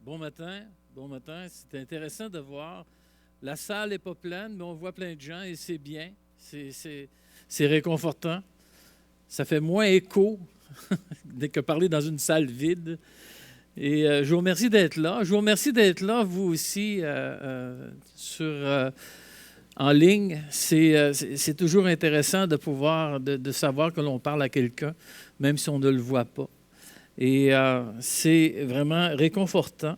Bon matin, bon matin. C'est intéressant de voir. La salle n'est pas pleine, mais on voit plein de gens et c'est bien. C'est réconfortant. Ça fait moins écho que parler dans une salle vide. Et je vous remercie d'être là. Je vous remercie d'être là, vous aussi, en ligne. C'est toujours intéressant de pouvoir, de savoir que l'on parle à quelqu'un, même si on ne le voit pas. Et c'est vraiment réconfortant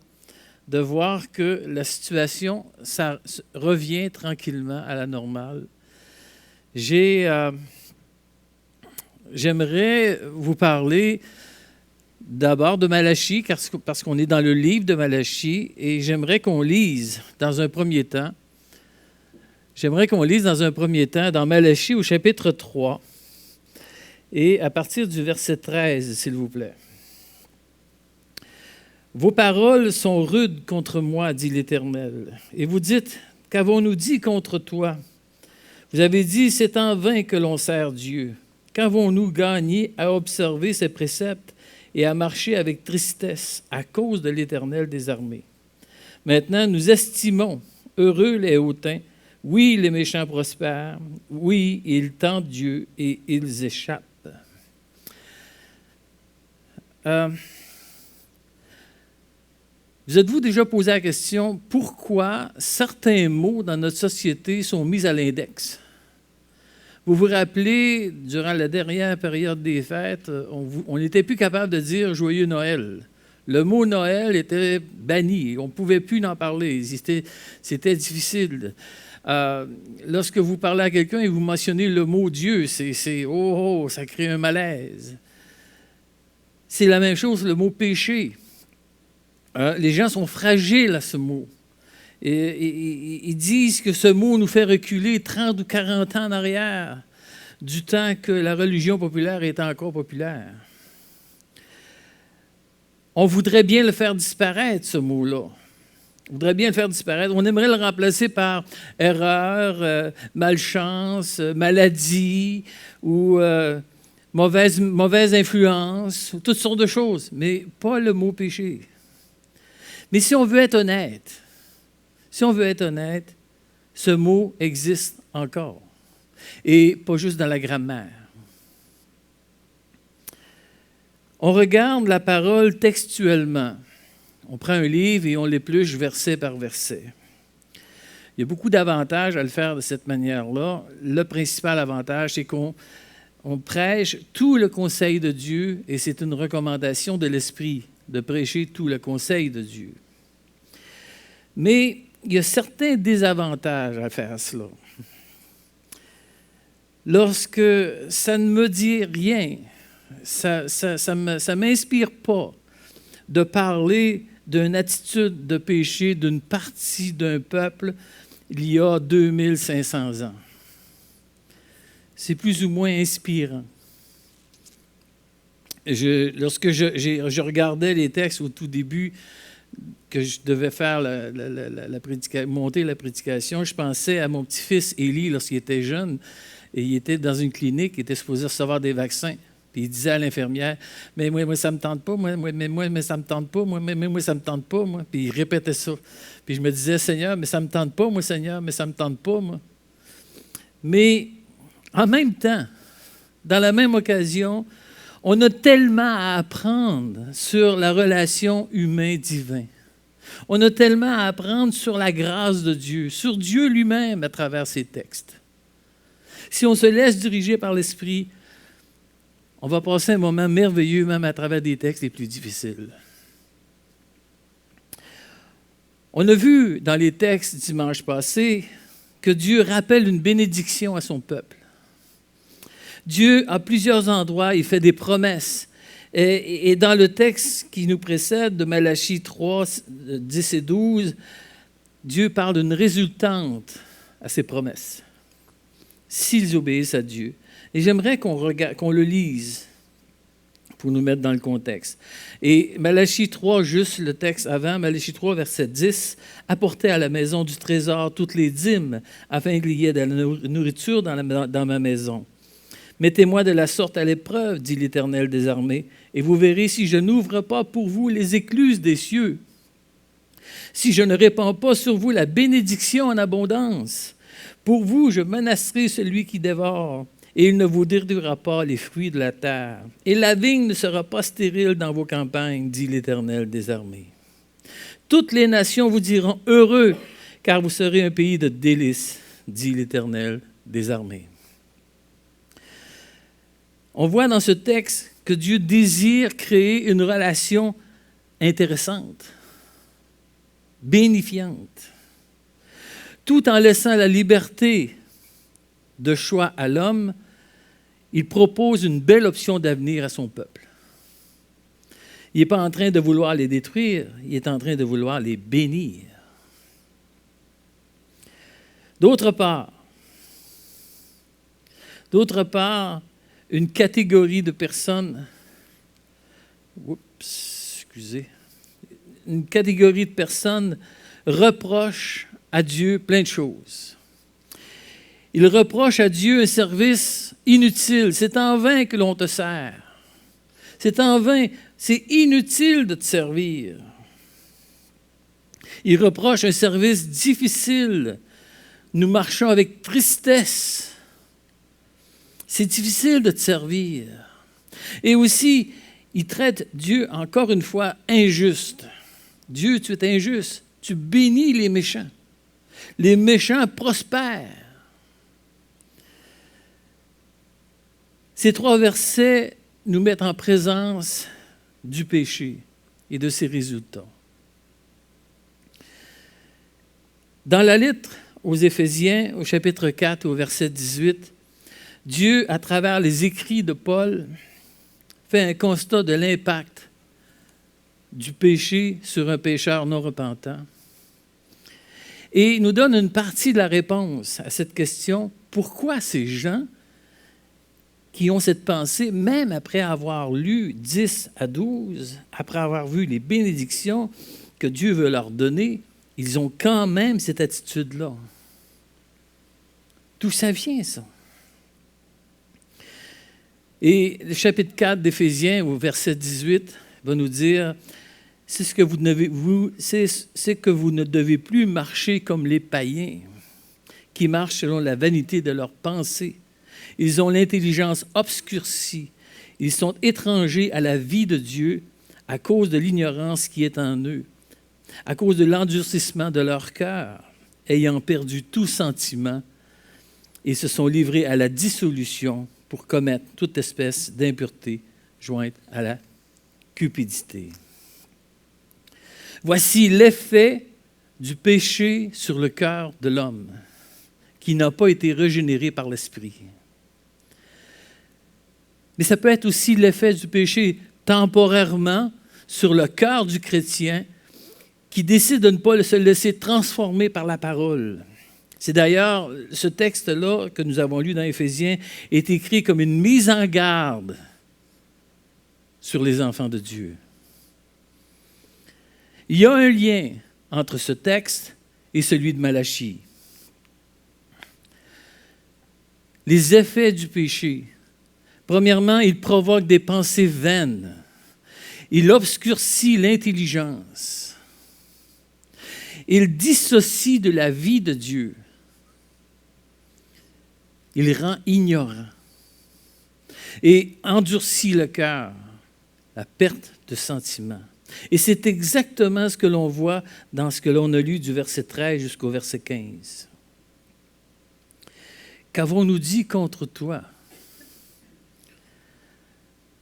de voir que la situation, ça revient tranquillement à la normale. J'aimerais vous parler d'abord de Malachie, parce qu'on est dans le livre de Malachie, et j'aimerais qu'on lise dans un premier temps. Dans Malachie au chapitre 3, et à partir du verset 13, s'il vous plaît. Vos paroles sont rudes contre moi, dit l'Éternel. Et vous dites, qu'avons-nous dit contre toi? Vous avez dit, c'est en vain que l'on sert Dieu. Qu'avons-nous gagné à observer ses préceptes et à marcher avec tristesse à cause de l'Éternel des armées? Maintenant, nous estimons heureux les hautains. Oui, les méchants prospèrent. Oui, ils tentent Dieu et ils échappent. Vous êtes-vous déjà posé la question, pourquoi certains mots dans notre société sont mis à l'index? Vous vous rappelez, durant la dernière période des fêtes, on n'était plus capable de dire « Joyeux Noël ». Le mot Noël était banni, on ne pouvait plus en parler, c'était difficile. Lorsque vous parlez à quelqu'un et vous mentionnez le mot Dieu, ça crée un malaise. C'est la même chose, le mot péché. Les gens sont fragiles à ce mot. Et ils disent que ce mot nous fait reculer 30 ou 40 ans en arrière, du temps que la religion populaire était encore populaire. On voudrait bien le faire disparaître, ce mot-là. On voudrait bien le faire disparaître. On aimerait le remplacer par erreur, malchance, maladie ou mauvaise influence, toutes sortes de choses, mais pas le mot péché. Mais si on veut être honnête, ce mot existe encore. Et pas juste dans la grammaire. On regarde la parole textuellement. On prend un livre et on l'épluche verset par verset. Il y a beaucoup d'avantages à le faire de cette manière-là. Le principal avantage, c'est qu'on prêche tout le conseil de Dieu et c'est une recommandation de l'Esprit de prêcher tout le conseil de Dieu. Mais il y a certains désavantages à faire cela. Lorsque ça ne me dit rien, ça ne m'inspire pas de parler d'une attitude de péché d'une partie d'un peuple il y a 2500 ans. C'est plus ou moins inspirant. Lorsque je regardais les textes au tout début, que je devais faire monter la prédication, je pensais à mon petit-fils Élie lorsqu'il était jeune, et il était dans une clinique, il était supposé recevoir des vaccins. Puis il disait à l'infirmière, « Mais moi, ça ne me tente pas, moi, ça ne me tente pas, moi, ça ne me tente pas, moi. » Puis il répétait ça. Puis je me disais, « Seigneur, mais ça ne me tente pas, moi, Seigneur, mais ça ne me tente pas, moi. » Mais en même temps, dans la même occasion, on a tellement à apprendre sur la relation humain-divin. On a tellement à apprendre sur la grâce de Dieu, sur Dieu lui-même à travers ces textes. Si on se laisse diriger par l'Esprit, on va passer un moment merveilleux même à travers des textes les plus difficiles. On a vu dans les textes dimanche passé que Dieu rappelle une bénédiction à son peuple. Dieu, à plusieurs endroits, il fait des promesses. Et dans le texte qui nous précède, de Malachie 3, 10 et 12, Dieu parle d'une résultante à ses promesses, s'ils obéissent à Dieu. Et j'aimerais qu'on le lise pour nous mettre dans le contexte. Et Malachie 3, juste le texte avant, Malachie 3, verset 10, « Apportez à la maison du trésor toutes les dîmes, afin qu'il y ait de la nourriture dans ma maison. Mettez-moi de la sorte à l'épreuve, dit l'Éternel des armées, et vous verrez si je n'ouvre pas pour vous les écluses des cieux si je ne répands pas sur vous la bénédiction en abondance. Pour vous, je menacerai celui qui dévore, et il ne vous détruira pas les fruits de la terre. Et la vigne ne sera pas stérile dans vos campagnes, dit l'Éternel des armées. Toutes les nations vous diront heureux, car vous serez un pays de délices, dit l'Éternel des armées. On voit dans ce texte que Dieu désire créer une relation intéressante, bénifiante, tout en laissant la liberté de choix à l'homme. Il propose une belle option d'avenir à son peuple. Il n'est pas en train de vouloir les détruire, il est en train de vouloir les bénir. D'autre part, une catégorie de personnes, une catégorie de personnes reproche à Dieu plein de choses. Ils reprochent à Dieu un service inutile. C'est en vain que l'on te sert. C'est en vain, c'est inutile de te servir. Ils reprochent un service difficile. Nous marchons avec tristesse. C'est difficile de te servir. Et aussi, ils traitent Dieu, encore une fois, injuste. Dieu, tu es injuste. Tu bénis les méchants. Les méchants prospèrent. Ces 3 versets nous mettent en présence du péché et de ses résultats. Dans la lettre aux Éphésiens, au chapitre 4, au verset 18, Dieu, à travers les écrits de Paul, fait un constat de l'impact du péché sur un pécheur non repentant. Et il nous donne une partie de la réponse à cette question. Pourquoi ces gens qui ont cette pensée, même après avoir lu 10 à 12, après avoir vu les bénédictions que Dieu veut leur donner, ils ont quand même cette attitude-là? D'où ça vient, ça? Et le chapitre 4 d'Éphésiens, au verset 18, va nous dire « C'est que vous ne devez plus marcher comme les païens, qui marchent selon la vanité de leurs pensées. Ils ont l'intelligence obscurcie. Ils sont étrangers à la vie de Dieu à cause de l'ignorance qui est en eux, à cause de l'endurcissement de leur cœur, ayant perdu tout sentiment, et se sont livrés à la dissolution pour commettre toute espèce d'impureté jointe à la cupidité. » Voici l'effet du péché sur le cœur de l'homme, qui n'a pas été régénéré par l'Esprit. Mais ça peut être aussi l'effet du péché temporairement sur le cœur du chrétien qui décide de ne pas se laisser transformer par la parole. C'est d'ailleurs, ce texte-là que nous avons lu dans Éphésiens est écrit comme une mise en garde sur les enfants de Dieu. Il y a un lien entre ce texte et celui de Malachie. Les effets du péché. Premièrement, il provoque des pensées vaines. Il obscurcit l'intelligence. Il dissocie de la vie de Dieu. Il rend ignorant. Et endurcit le cœur, la perte de sentiment. Et c'est exactement ce que l'on voit dans ce que l'on a lu du verset 13 jusqu'au verset 15. Qu'avons-nous dit contre toi?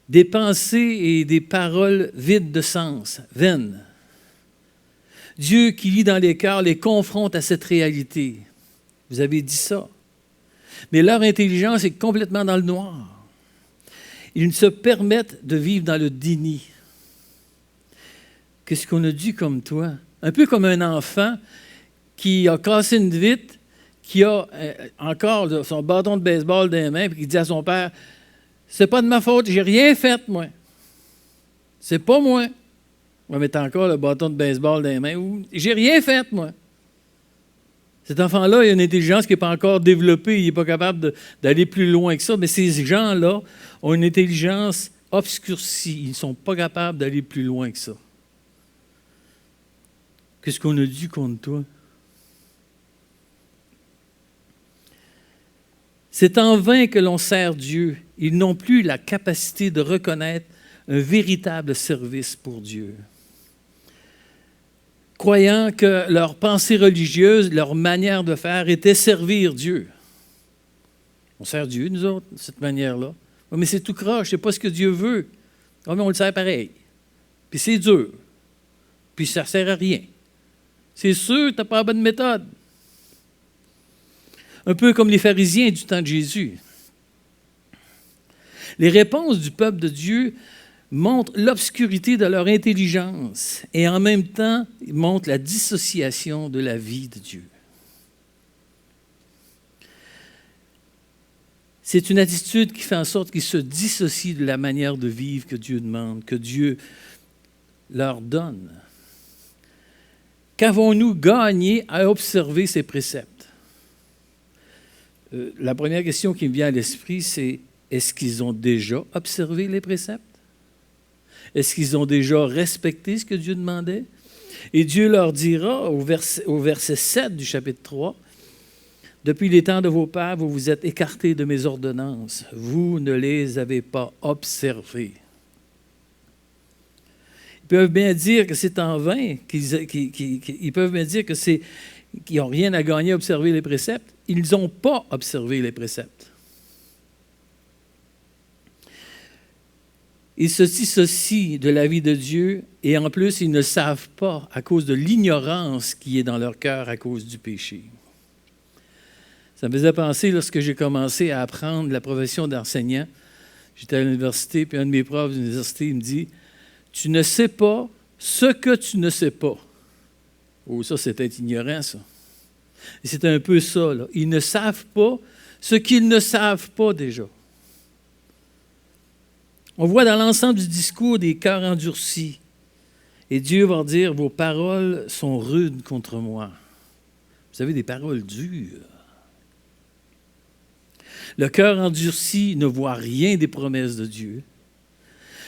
Des pensées et des paroles vides de sens, vaines. Dieu qui lit dans les cœurs les confronte à cette réalité. Vous avez dit ça. Mais leur intelligence est complètement dans le noir. Ils se permettent de vivre dans le déni. Qu'est-ce qu'on a dit comme toi? Un peu comme un enfant qui a cassé une vitre, qui a encore son bâton de baseball dans les mains, et qui dit à son père, « C'est pas de ma faute, j'ai rien fait, moi. C'est pas moi. » On va mettre encore le bâton de baseball dans les mains. « J'ai rien fait, moi. » Cet enfant-là, il a une intelligence qui n'est pas encore développée, il n'est pas capable d'aller plus loin que ça, mais ces gens-là ont une intelligence obscurcie, ils ne sont pas capables d'aller plus loin que ça. Qu'est-ce qu'on a dit contre toi? C'est en vain que l'on sert Dieu. Ils n'ont plus la capacité de reconnaître un véritable service pour Dieu. Croyant que leur pensée religieuse, leur manière de faire était servir Dieu. On sert Dieu, nous autres, de cette manière-là. Oh, mais c'est tout croche, c'est pas ce que Dieu veut. Oh, mais on le sert pareil. Puis c'est dur. Puis ça ne sert à rien. C'est sûr, tu n'as pas la bonne méthode. Un peu comme les pharisiens du temps de Jésus. Les réponses du peuple de Dieu montrent l'obscurité de leur intelligence et en même temps montrent la dissociation de la vie de Dieu. C'est une attitude qui fait en sorte qu'ils se dissocient de la manière de vivre que Dieu demande, que Dieu leur donne. Qu'avons-nous gagné à observer ces préceptes? La première question qui me vient à l'esprit, c'est est-ce qu'ils ont déjà observé les préceptes? Est-ce qu'ils ont déjà respecté ce que Dieu demandait? Et Dieu leur dira au verset 7 du chapitre 3, « Depuis les temps de vos pères, vous vous êtes écartés de mes ordonnances. Vous ne les avez pas observées. » Ils peuvent bien dire que c'est en vain, ils peuvent bien dire qu'ils n'ont rien à gagner à observer les préceptes. Ils n'ont pas observé les préceptes. Ils se dissocient de la vie de Dieu et en plus, ils ne savent pas à cause de l'ignorance qui est dans leur cœur à cause du péché. Ça me faisait penser lorsque j'ai commencé à apprendre la profession d'enseignant. J'étais à l'université, puis un de mes profs d'université il me dit « Tu ne sais pas ce que tu ne sais pas. » Oh, ça, c'était ignorant, ça. Et c'est un peu ça, là. Ils ne savent pas ce qu'ils ne savent pas déjà. On voit dans l'ensemble du discours des cœurs endurcis. Et Dieu va dire, vos paroles sont rudes contre moi. Vous avez des paroles dures. Le cœur endurci ne voit rien des promesses de Dieu.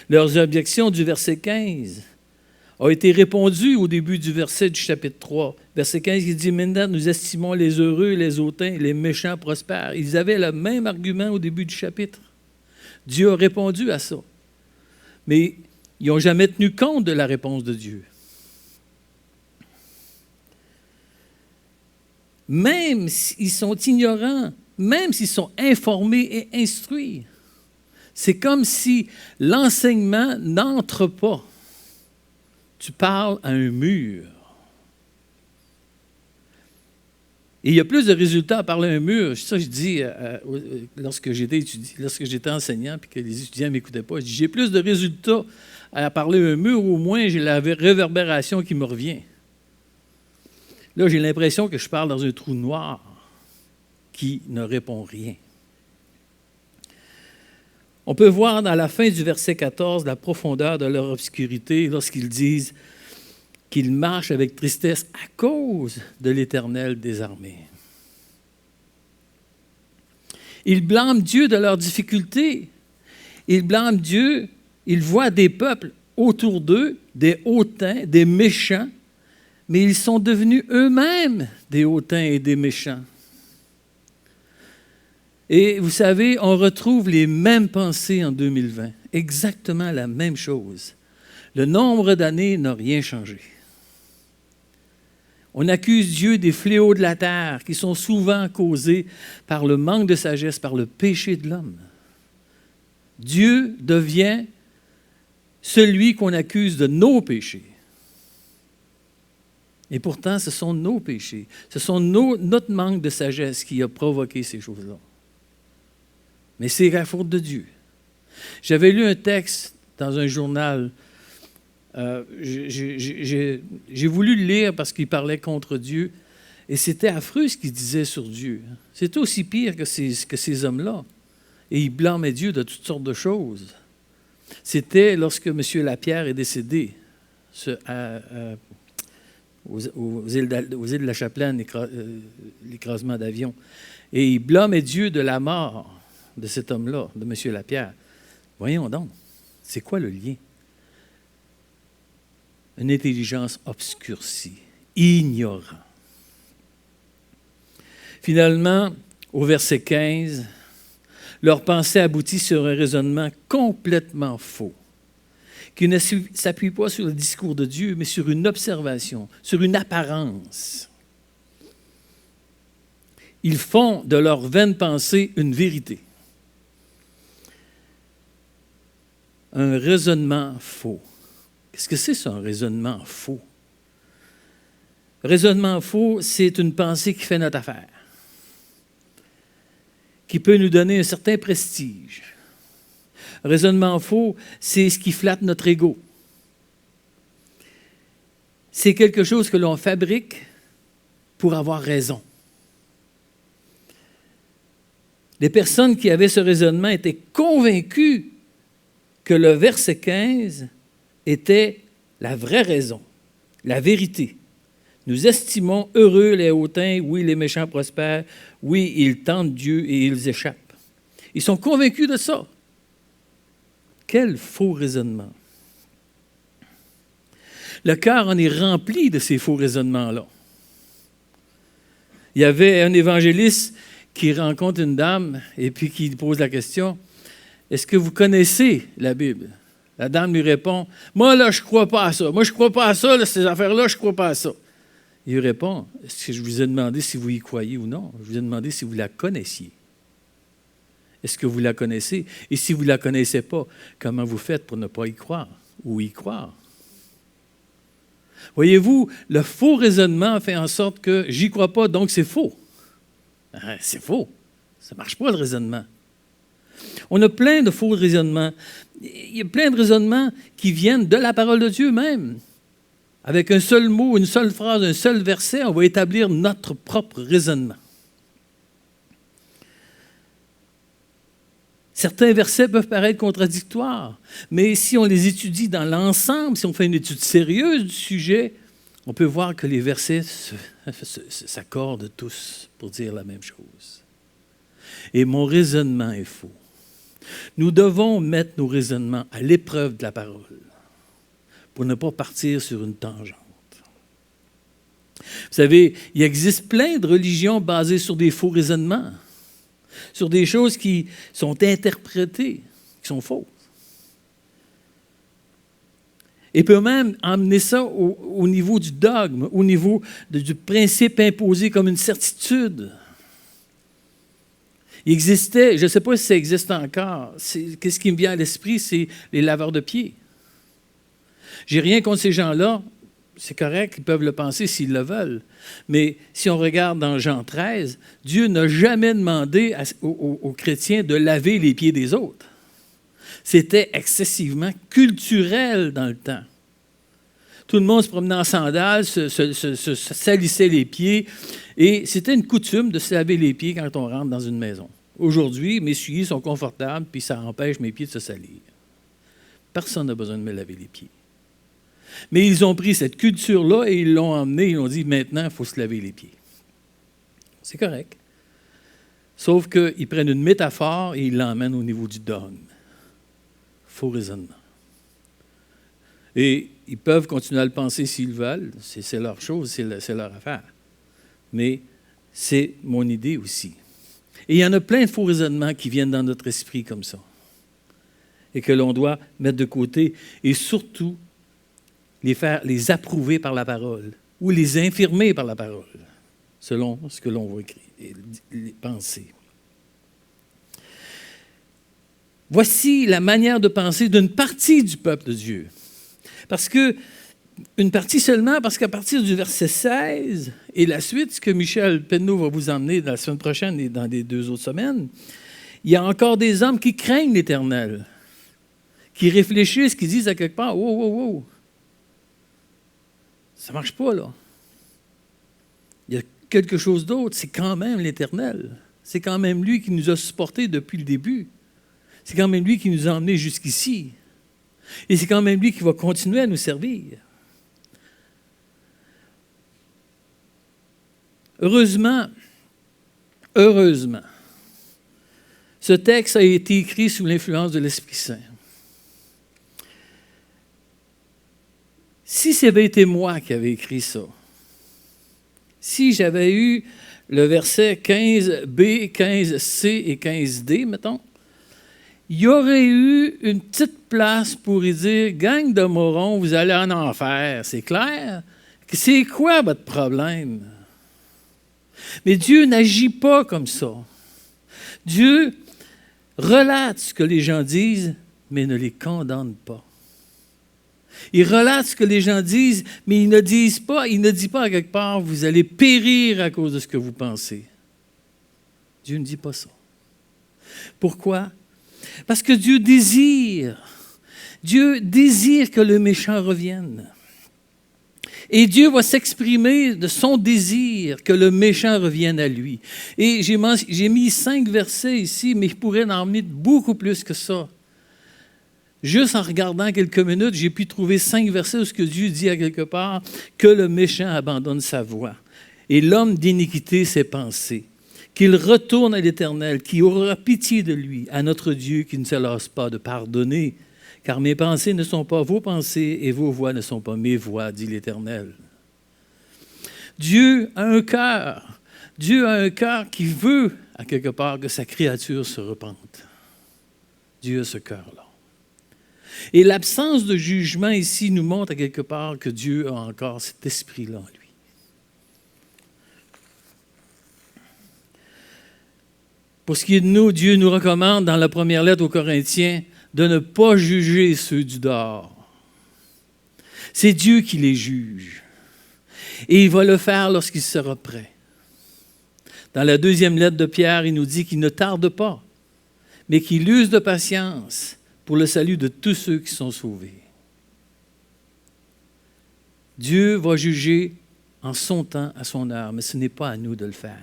Leurs objections du verset 15 ont été répondues au début du verset du chapitre 3. Verset 15, il dit, « Maintenant, nous estimons les heureux, les hautains, les méchants prospères. » Ils avaient le même argument au début du chapitre. Dieu a répondu à ça. Mais ils n'ont jamais tenu compte de la réponse de Dieu. Même s'ils sont ignorants, même s'ils sont informés et instruits, c'est comme si l'enseignement n'entre pas. Tu parles à un mur. Et il y a plus de résultats à parler à un mur. Ça, je dis, lorsque j'étais enseignant et que les étudiants ne m'écoutaient pas, je dis, j'ai plus de résultats à parler à un mur, au moins j'ai la réverbération qui me revient. Là, j'ai l'impression que je parle dans un trou noir qui ne répond rien. On peut voir dans la fin du verset 14 la profondeur de leur obscurité lorsqu'ils disent qu'ils marchent avec tristesse à cause de l'Éternel des armées. Ils blâment Dieu de leurs difficultés. Ils blâment Dieu, ils voient des peuples autour d'eux, des hautains, des méchants, mais ils sont devenus eux-mêmes des hautains et des méchants. Et vous savez, on retrouve les mêmes pensées en 2020, exactement la même chose. Le nombre d'années n'a rien changé. On accuse Dieu des fléaux de la terre qui sont souvent causés par le manque de sagesse, par le péché de l'homme. Dieu devient celui qu'on accuse de nos péchés. Et pourtant, ce sont nos péchés. Ce sont notre manque de sagesse qui a provoqué ces choses-là. Mais c'est la faute de Dieu. J'avais lu un texte dans un journal. J'ai voulu le lire parce qu'il parlait contre Dieu. Et c'était affreux ce qu'il disait sur Dieu. C'était aussi pire que ces hommes-là. Et ils blâmaient Dieu de toutes sortes de choses. C'était lorsque M. Lapierre est décédé aux îles de la Chapelaine, l'écrasement d'avion. Et ils blâmaient Dieu de la mort de cet homme-là, de M. Lapierre. Voyons donc, c'est quoi le lien? Une intelligence obscurcie. ignorants. Finalement, au verset 15, leur pensée aboutit sur un raisonnement complètement faux, qui ne s'appuie pas sur le discours de Dieu, mais sur une observation, sur une apparence. Ils font de leur vaine pensée une vérité. Un raisonnement faux. Qu'est-ce que c'est ça, un raisonnement faux? Raisonnement faux, c'est une pensée qui fait notre affaire, qui peut nous donner un certain prestige. Raisonnement faux, c'est ce qui flatte notre ego. C'est quelque chose que l'on fabrique pour avoir raison. Les personnes qui avaient ce raisonnement étaient convaincues que le verset 15 était la vraie raison, la vérité. Nous estimons heureux les hautains, oui, les méchants prospèrent, oui, ils tentent Dieu et ils échappent. Ils sont convaincus de ça. Quel faux raisonnement. Le cœur en est rempli de ces faux raisonnements-là. Il y avait un évangéliste qui rencontre une dame et puis qui pose la question, « Est-ce que vous connaissez la Bible? » La dame lui répond, « Moi, là, je ne crois pas à ça. Moi, je ne crois pas à ça, là, ces affaires-là, je ne crois pas à ça. » Il lui répond, « Est-ce que je vous ai demandé si vous y croyez ou non? Je vous ai demandé si vous la connaissiez. Est-ce que vous la connaissez? Et si vous ne la connaissez pas, comment vous faites pour ne pas y croire ou y croire? » Voyez-vous, le faux raisonnement fait en sorte que j'y crois pas, donc c'est faux. C'est faux. Ça ne marche pas, le raisonnement. On a plein de faux raisonnements. Il y a plein de raisonnements qui viennent de la parole de Dieu même. Avec un seul mot, une seule phrase, un seul verset, on va établir notre propre raisonnement. Certains versets peuvent paraître contradictoires, mais si on les étudie dans l'ensemble, si on fait une étude sérieuse du sujet, on peut voir que les versets s'accordent tous pour dire la même chose. Et mon raisonnement est faux. Nous devons mettre nos raisonnements à l'épreuve de la parole pour ne pas partir sur une tangente. Vous savez, il existe plein de religions basées sur des faux raisonnements, sur des choses qui sont interprétées, qui sont fausses. Et peut même emmener ça au niveau du dogme, au niveau du principe imposé comme une certitude. Il existait, je ne sais pas si ça existe encore, qu'est-ce qui me vient à l'esprit, c'est les laveurs de pieds. J'ai rien contre ces gens-là, c'est correct, ils peuvent le penser s'ils le veulent. Mais si on regarde dans Jean 13, Dieu n'a jamais demandé aux chrétiens de laver les pieds des autres. C'était excessivement culturel dans le temps. Tout le monde se promenait en sandales, se salissait les pieds, et c'était une coutume de se laver les pieds quand on rentre dans une maison. Aujourd'hui, mes souliers sont confortables, puis ça empêche mes pieds de se salir. Personne n'a besoin de me laver les pieds. Mais ils ont pris cette culture-là et ils l'ont emmenée, ils ont dit, maintenant, il faut se laver les pieds. C'est correct. Sauf qu'ils prennent une métaphore et ils l'emmènent au niveau du dogme. Faux raisonnement. Et ils peuvent continuer à le penser s'ils veulent, c'est leur chose, c'est leur affaire. Mais c'est mon idée aussi. Et il y en a plein de faux raisonnements qui viennent dans notre esprit comme ça et que l'on doit mettre de côté et surtout les approuver par la parole ou les infirmer par la parole, selon ce que l'on va écrire, penser. Voici la manière de penser d'une partie du peuple de Dieu. Parce que, une partie seulement, parce qu'à partir du verset 16 et la suite, ce que Michel Penneau va vous emmener dans la semaine prochaine et dans les 2 autres semaines, il y a encore des hommes qui craignent l'Éternel, qui réfléchissent, qui disent à quelque part, « Wow, wow, wow, ça ne marche pas, là. Il y a quelque chose d'autre, c'est quand même l'Éternel. C'est quand même lui qui nous a supportés depuis le début. C'est quand même lui qui nous a emmenés jusqu'ici. Et c'est quand même lui qui va continuer à nous servir. » Heureusement, ce texte a été écrit sous l'influence de l'Esprit Saint. Si ça avait été moi qui avais écrit ça, Si j'avais eu le verset 15b, 15c et 15d, mettons, il y aurait eu une petite place pour y dire « Gang de morons, vous allez en enfer. » C'est clair? C'est quoi votre problème? Mais Dieu n'agit pas comme ça. Dieu relate ce que les gens disent, mais ne les condamne pas. Il relate ce que les gens disent, mais il ne dit pas à quelque part, vous allez périr à cause de ce que vous pensez. Dieu ne dit pas ça. Pourquoi? Parce que Dieu désire que le méchant revienne. Et Dieu va s'exprimer de son désir que le méchant revienne à lui. Et j'ai mis 5 versets ici, mais je pourrais en mettre beaucoup plus que ça. Juste en regardant quelques minutes, j'ai pu trouver 5 versets où ce que Dieu dit à quelque part que le méchant abandonne sa voie et l'homme d'iniquité ses pensées, qu'il retourne à l'Éternel, qui aura pitié de lui, à notre Dieu qui ne se lasse pas de pardonner. Car mes pensées ne sont pas vos pensées et vos voix ne sont pas mes voix, dit l'Éternel. Dieu a un cœur. Dieu a un cœur qui veut, à quelque part, que sa créature se repente. Dieu a ce cœur-là. Et l'absence de jugement ici nous montre à quelque part que Dieu a encore cet esprit-là en lui. Pour ce qui est de nous, Dieu nous recommande dans la première lettre aux Corinthiens de ne pas juger ceux du dehors. C'est Dieu qui les juge. Et il va le faire lorsqu'il sera prêt. Dans la deuxième lettre de Pierre, il nous dit qu'il ne tarde pas, mais qu'il use de patience pour le salut de tous ceux qui sont sauvés. Dieu va juger en son temps, à son heure, mais ce n'est pas à nous de le faire.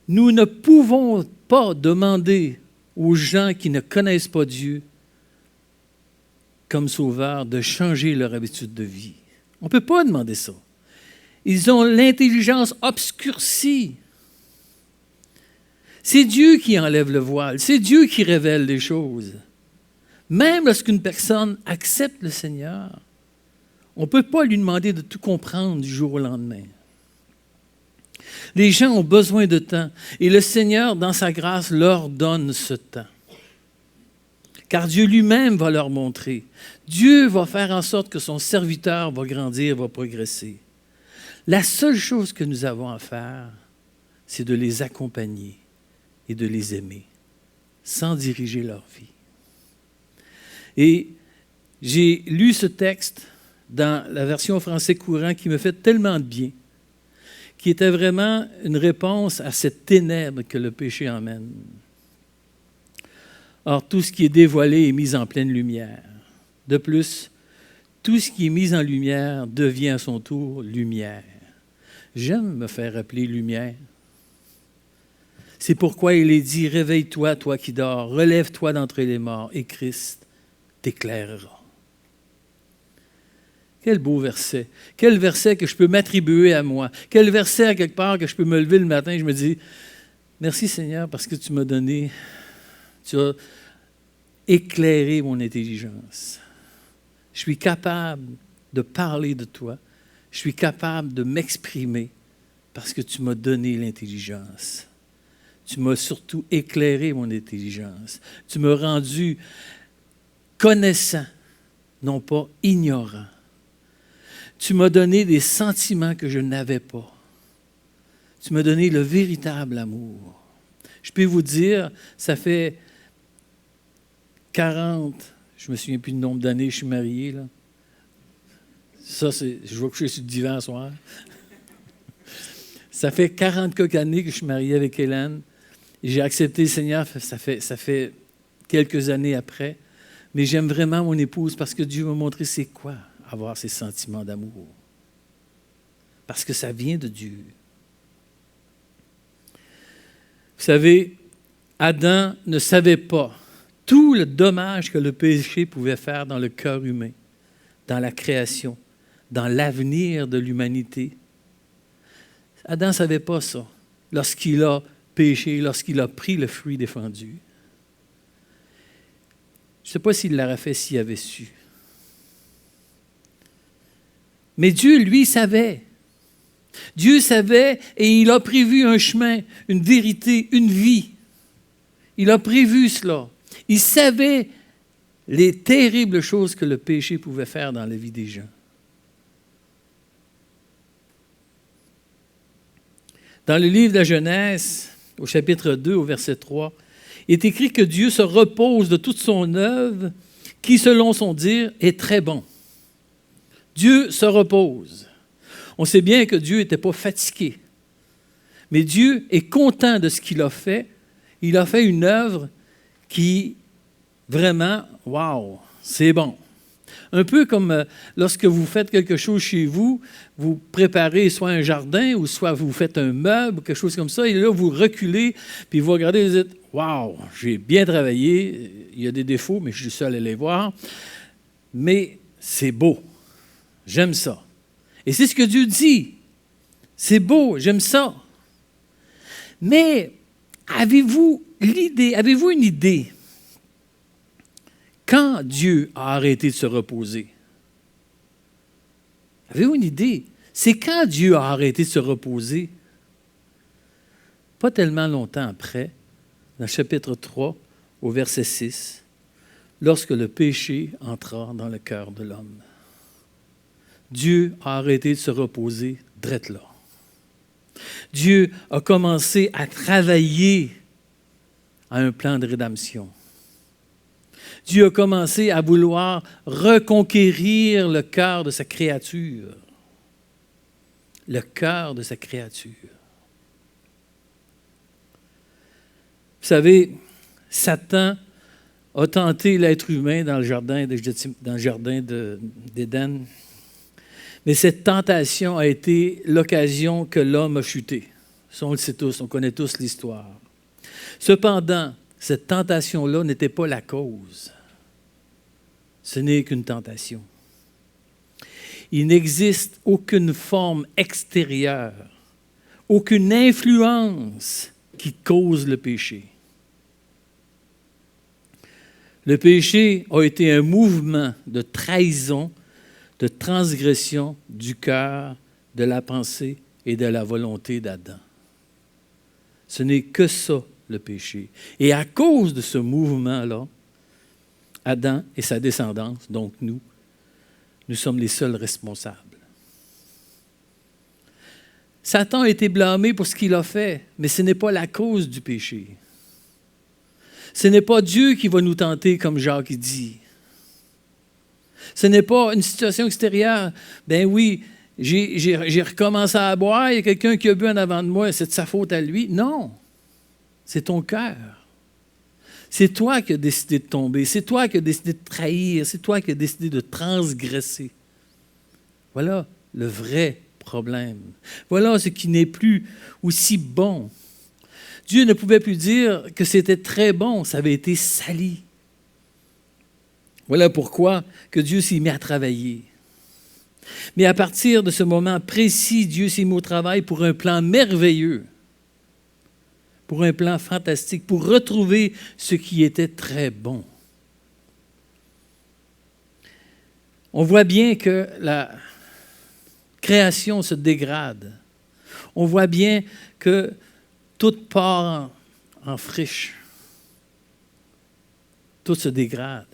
Nous ne pouvons pas demander aux gens qui ne connaissent pas Dieu comme sauveur de changer leur habitude de vie. On ne peut pas demander ça. Ils ont l'intelligence obscurcie. C'est Dieu qui enlève le voile. C'est Dieu qui révèle les choses. Même lorsqu'une personne accepte le Seigneur, on ne peut pas lui demander de tout comprendre du jour au lendemain. Les gens ont besoin de temps et le Seigneur, dans sa grâce, leur donne ce temps. Car Dieu lui-même va leur montrer. Dieu va faire en sorte que son serviteur va grandir, va progresser. La seule chose que nous avons à faire, c'est de les accompagner et de les aimer, sans diriger leur vie. Et j'ai lu ce texte dans la version français courant qui me fait tellement de bien, qui était vraiment une réponse à cette ténèbre que le péché emmène. Or, tout ce qui est dévoilé est mis en pleine lumière. De plus, tout ce qui est mis en lumière devient à son tour lumière. J'aime me faire appeler lumière. C'est pourquoi il est dit, réveille-toi, toi qui dors, relève-toi d'entre les morts, et Christ t'éclairera. Quel beau verset. Quel verset que je peux m'attribuer à moi. Quel verset, à quelque part, que je peux me lever le matin et je me dis, merci Seigneur, parce que tu m'as donné, tu as éclairé mon intelligence. Je suis capable de parler de toi. Je suis capable de m'exprimer parce que tu m'as donné l'intelligence. Tu m'as surtout éclairé mon intelligence. Tu m'as rendu connaissant, non pas ignorant. Tu m'as donné des sentiments que je n'avais pas. Tu m'as donné le véritable amour. Je peux vous dire, ça fait 40, je ne me souviens plus du nombre d'années que je suis marié, là. Ça, je vais coucher sur le divan ce soir. Ça fait 40 quelques années que je suis marié avec Hélène. J'ai accepté le Seigneur, ça fait quelques années après. Mais j'aime vraiment mon épouse parce que Dieu m'a montré c'est quoi avoir ces sentiments d'amour. Parce que ça vient de Dieu. Vous savez, Adam ne savait pas tout le dommage que le péché pouvait faire dans le cœur humain, dans la création, dans l'avenir de l'humanité. Adam ne savait pas ça lorsqu'il a péché, lorsqu'il a pris le fruit défendu. Je ne sais pas s'il l'aurait fait s'il avait su. Mais Dieu, lui, savait. Dieu savait et il a prévu un chemin, une vérité, une vie. Il a prévu cela. Il savait les terribles choses que le péché pouvait faire dans la vie des gens. Dans le livre de la Genèse, au chapitre 2, au verset 3, il est écrit que Dieu se repose de toute son œuvre qui, selon son dire, est très bon. Dieu se repose. On sait bien que Dieu n'était pas fatigué. Mais Dieu est content de ce qu'il a fait. Il a fait une œuvre qui, vraiment, wow, c'est bon. Un peu comme lorsque vous faites quelque chose chez vous, vous préparez soit un jardin ou soit vous faites un meuble, quelque chose comme ça, et là, vous reculez, puis vous regardez et vous dites « Wow, j'ai bien travaillé, il y a des défauts, mais je suis seul à les voir, mais c'est beau, j'aime ça. » Et c'est ce que Dieu dit. C'est beau, j'aime ça. Mais avez-vous une idée quand Dieu a arrêté de se reposer? Avez-vous une idée? C'est quand Dieu a arrêté de se reposer? Pas tellement longtemps après, dans le chapitre 3, au verset 6, lorsque le péché entra dans le cœur de l'homme. Dieu a arrêté de se reposer drette là. Dieu a commencé à travailler à un plan de rédemption. Dieu a commencé à vouloir reconquérir le cœur de sa créature. Le cœur de sa créature. Vous savez, Satan a tenté l'être humain dans le jardin d'Éden. Mais cette tentation a été l'occasion que l'homme a chuté. Ça, on le sait tous, on connaît tous l'histoire. Cependant, cette tentation-là n'était pas la cause. Ce n'est qu'une tentation. Il n'existe aucune forme extérieure, aucune influence qui cause le péché. Le péché a été un mouvement de trahison, de transgression du cœur, de la pensée et de la volonté d'Adam. Ce n'est que ça, le péché. Et à cause de ce mouvement-là, Adam et sa descendance, donc nous sommes les seuls responsables. Satan a été blâmé pour ce qu'il a fait, mais ce n'est pas la cause du péché. Ce n'est pas Dieu qui va nous tenter, comme Jacques dit. Ce n'est pas une situation extérieure. Ben oui, j'ai recommencé à boire, il y a quelqu'un qui a bu en avant de moi, c'est de sa faute à lui. Non, c'est ton cœur. C'est toi qui as décidé de tomber, c'est toi qui as décidé de trahir, c'est toi qui as décidé de transgresser. Voilà le vrai problème. Voilà ce qui n'est plus aussi bon. Dieu ne pouvait plus dire que c'était très bon, ça avait été sali. Voilà pourquoi que Dieu s'est mis à travailler. Mais à partir de ce moment précis, Dieu s'est mis au travail pour un plan merveilleux, pour un plan fantastique, pour retrouver ce qui était très bon. On voit bien que la création se dégrade. On voit bien que tout part en friche. Tout se dégrade.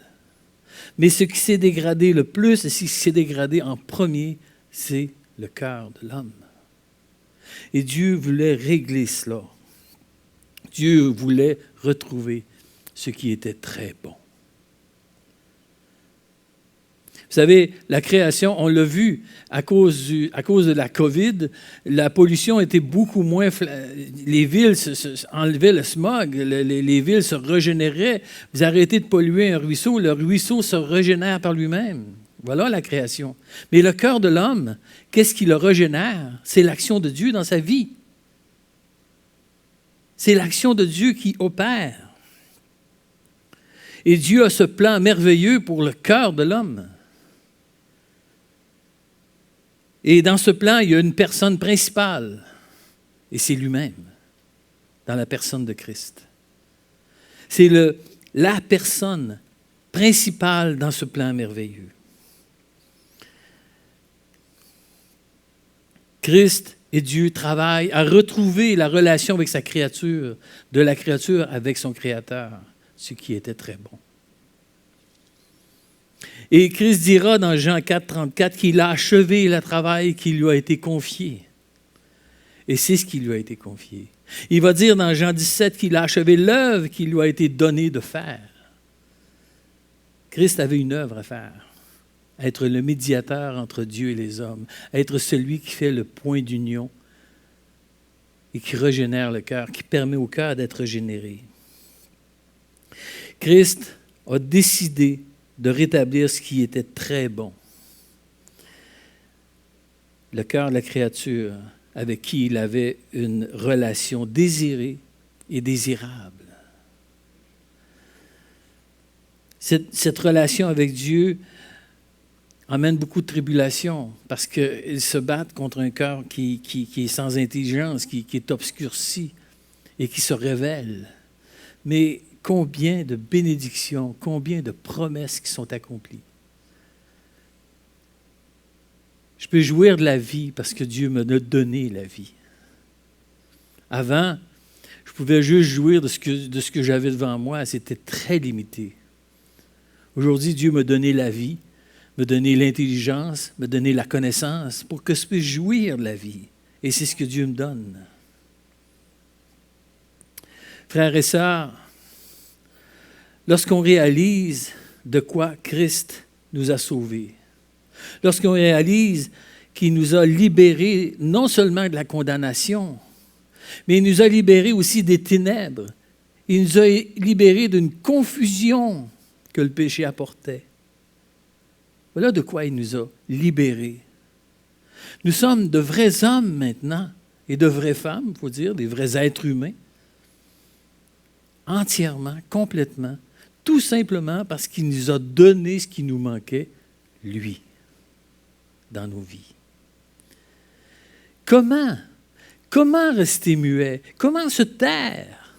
Mais ce qui s'est dégradé le plus, et ce qui s'est dégradé en premier, c'est le cœur de l'homme. Et Dieu voulait régler cela. Dieu voulait retrouver ce qui était très bon. Vous savez, la création, on l'a vu, à cause de la COVID, la pollution était beaucoup moins... Les villes enlevaient le smog, les villes se régénéraient. Vous arrêtez de polluer un ruisseau, le ruisseau se régénère par lui-même. Voilà la création. Mais le cœur de l'homme, qu'est-ce qui le régénère? C'est l'action de Dieu dans sa vie. C'est l'action de Dieu qui opère. Et Dieu a ce plan merveilleux pour le cœur de l'homme. Et dans ce plan, il y a une personne principale, et c'est lui-même, dans la personne de Christ. C'est la personne principale dans ce plan merveilleux. Christ Et Dieu travaille à retrouver la relation avec sa créature, de la créature avec son Créateur, ce qui était très bon. Et Christ dira dans Jean 4, 34 qu'il a achevé le travail qui lui a été confié. Et c'est ce qui lui a été confié. Il va dire dans Jean 17 qu'il a achevé l'œuvre qui lui a été donnée de faire. Christ avait une œuvre à faire. Être le médiateur entre Dieu et les hommes. Être celui qui fait le point d'union et qui régénère le cœur, qui permet au cœur d'être régénéré. Christ a décidé de rétablir ce qui était très bon. Le cœur de la créature avec qui il avait une relation désirée et désirable. Cette relation avec Dieu amène beaucoup de tribulations parce qu'ils se battent contre un cœur qui est sans intelligence, qui est obscurci et qui se révèle. Mais combien de bénédictions, combien de promesses qui sont accomplies. Je peux jouir de la vie parce que Dieu m'a donné la vie. Avant, je pouvais juste jouir de ce que j'avais devant moi. C'était très limité. Aujourd'hui, Dieu m'a donné la vie, m'a donné l'intelligence, m'a donné la connaissance pour que je puisse jouir de la vie. Et c'est ce que Dieu me donne. Frères et sœurs, lorsqu'on réalise de quoi Christ nous a sauvés, lorsqu'on réalise qu'il nous a libérés non seulement de la condamnation, mais il nous a libérés aussi des ténèbres. Il nous a libérés d'une confusion que le péché apportait. Voilà de quoi il nous a libérés. Nous sommes de vrais hommes maintenant et de vraies femmes, il faut dire, des vrais êtres humains, entièrement, complètement, tout simplement parce qu'il nous a donné ce qui nous manquait, lui, dans nos vies. Comment rester muet? Comment se taire?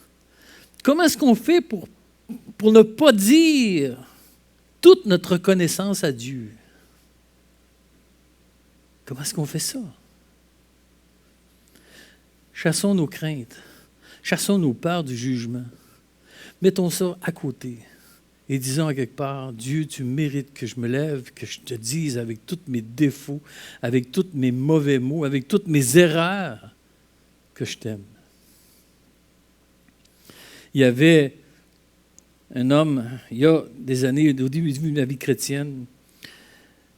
Comment est-ce qu'on fait pour ne pas dire toute notre reconnaissance à Dieu? Comment est-ce qu'on fait ça? Chassons nos craintes, chassons nos peurs du jugement. Mettons ça à côté et disons à quelque part, Dieu, tu mérites que je me lève, que je te dise avec tous mes défauts, avec tous mes mauvais mots, avec toutes mes erreurs, que je t'aime. Il y avait un homme, il y a des années, au début de ma vie chrétienne,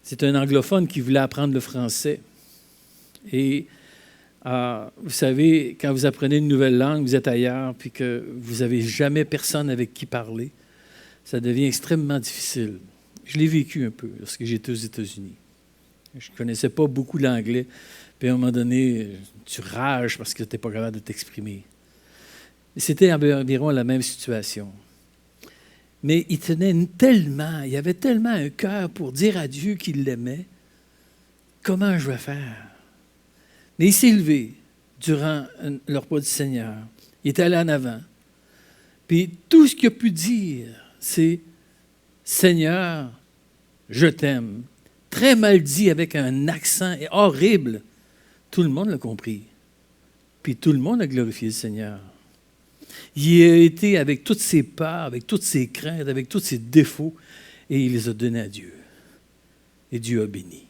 c'est un anglophone qui voulait apprendre le français. Et vous savez, quand vous apprenez une nouvelle langue, vous êtes ailleurs, puis que vous n'avez jamais personne avec qui parler, ça devient extrêmement difficile. Je l'ai vécu un peu lorsque j'étais aux États-Unis. Je ne connaissais pas beaucoup l'anglais, puis à un moment donné, tu rages parce que tu n'es pas capable de t'exprimer. C'était environ la même situation. Mais il tenait tellement, il avait tellement un cœur pour dire à Dieu qu'il l'aimait. Comment je vais faire? Mais il s'est levé durant le repas du Seigneur. Il est allé en avant. Puis tout ce qu'il a pu dire, c'est « Seigneur, je t'aime ». Très mal dit, avec un accent horrible. Tout le monde l'a compris. Puis tout le monde a glorifié le Seigneur. Il a été avec toutes ses peurs, avec toutes ses craintes, avec tous ses défauts, et il les a donnés à Dieu. Et Dieu a béni.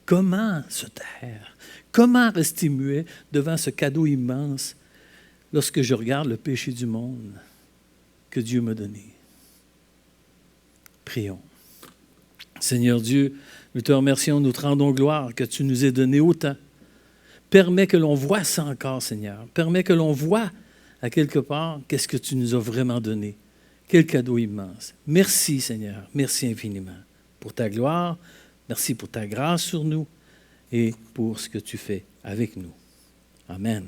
Comment se taire? Comment rester muet devant ce cadeau immense lorsque je regarde le péché du monde que Dieu m'a donné? Prions. Seigneur Dieu, nous te remercions, nous te rendons gloire que tu nous aies donné autant. Permets que l'on voie ça encore, Seigneur. Permets que l'on voie à quelque part qu'est-ce que tu nous as vraiment donné. Quel cadeau immense. Merci, Seigneur. Merci infiniment pour ta gloire. Merci pour ta grâce sur nous et pour ce que tu fais avec nous. Amen.